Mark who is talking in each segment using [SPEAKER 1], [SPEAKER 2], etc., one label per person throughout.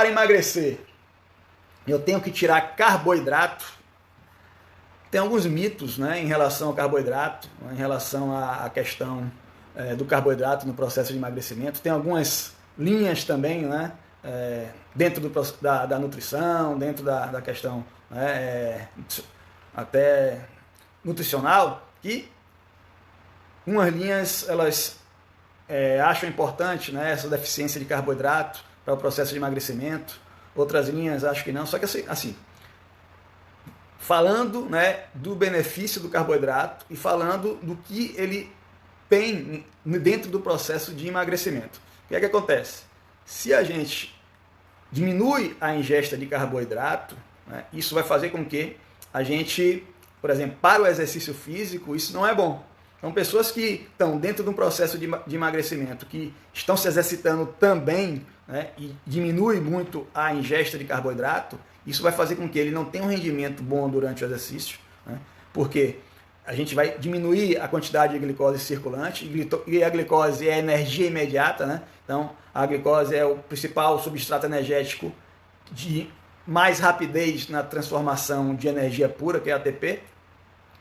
[SPEAKER 1] para emagrecer eu tenho que tirar carboidrato. Tem alguns mitos, né, em relação ao carboidrato, em relação à questão do carboidrato no processo de emagrecimento. Tem algumas linhas também, né, dentro da nutrição, dentro da questão até nutricional, que umas linhas elas acham importante, né, essa deficiência de carboidrato para o processo de emagrecimento, outras linhas acham que não. Só que assim, falando, né, do benefício do carboidrato e falando do que ele tem dentro do processo de emagrecimento. O que é que acontece? Se a gente diminui a ingesta de carboidrato, né, isso vai fazer com que a gente, por exemplo, para o exercício físico, isso não é bom. Então, pessoas que estão dentro de um processo de emagrecimento, que estão se exercitando também, né, e diminui muito a ingesta de carboidrato, isso vai fazer com que ele não tenha um rendimento bom durante o exercício, né, porque a gente vai diminuir a quantidade de glicose circulante, e a glicose é energia imediata, né? Então, a glicose é o principal substrato energético de mais rapidez na transformação de energia pura, que é a ATP.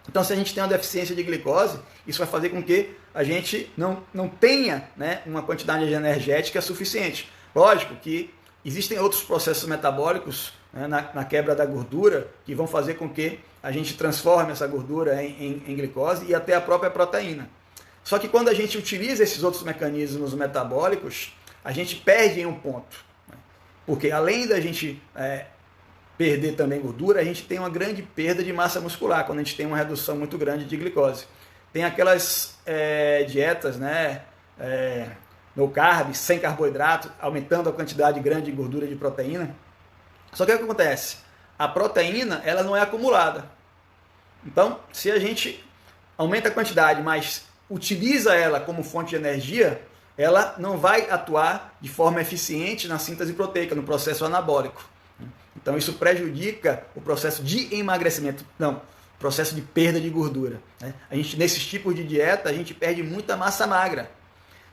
[SPEAKER 1] Então, se a gente tem uma deficiência de glicose, isso vai fazer com que a gente não tenha, né, uma quantidade energética suficiente. Lógico que existem outros processos metabólicos, né, na quebra da gordura, que vão fazer com que a gente transforme essa gordura em glicose e até a própria proteína. Só que quando a gente utiliza esses outros mecanismos metabólicos, a gente perde em um ponto. Né? Porque além da gente perder também gordura, a gente tem uma grande perda de massa muscular, quando a gente tem uma redução muito grande de glicose. Tem aquelas dietas, né, no carb, sem carboidrato, aumentando a quantidade grande de gordura e de proteína. Só que o que acontece? A proteína ela não é acumulada. Então, se a gente aumenta a quantidade, mas utiliza ela como fonte de energia, ela não vai atuar de forma eficiente na síntese proteica, no processo anabólico. Então, isso prejudica o processo de emagrecimento, não, processo de perda de gordura. Né? Nesses tipos de dieta, a gente perde muita massa magra.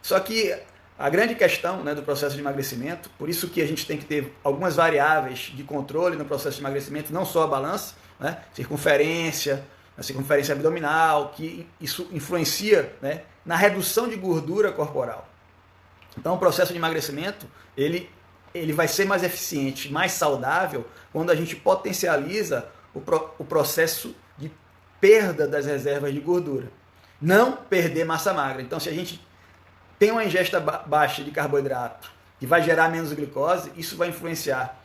[SPEAKER 1] Só que a grande questão, né, do processo de emagrecimento, por isso que a gente tem que ter algumas variáveis de controle no processo de emagrecimento, não só a balança, né, circunferência abdominal, que isso influencia, né, na redução de gordura corporal. Então, o processo de emagrecimento, ele vai ser mais eficiente, mais saudável, quando a gente potencializa o processo de perda das reservas de gordura. Não perder massa magra. Então, se a gente tem uma ingesta baixa de carboidrato que vai gerar menos glicose, isso vai influenciar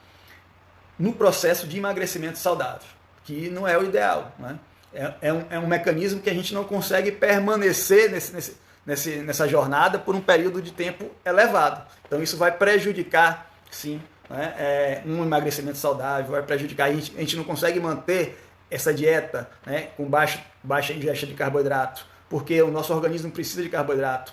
[SPEAKER 1] no processo de emagrecimento saudável, que não é o ideal. Né? É um mecanismo que a gente não consegue permanecer nessa jornada por um período de tempo elevado. Então isso vai prejudicar, sim, né, um emagrecimento saudável, vai prejudicar. A gente não consegue manter essa dieta, né, com baixa ingesta de carboidrato, porque o nosso organismo precisa de carboidrato.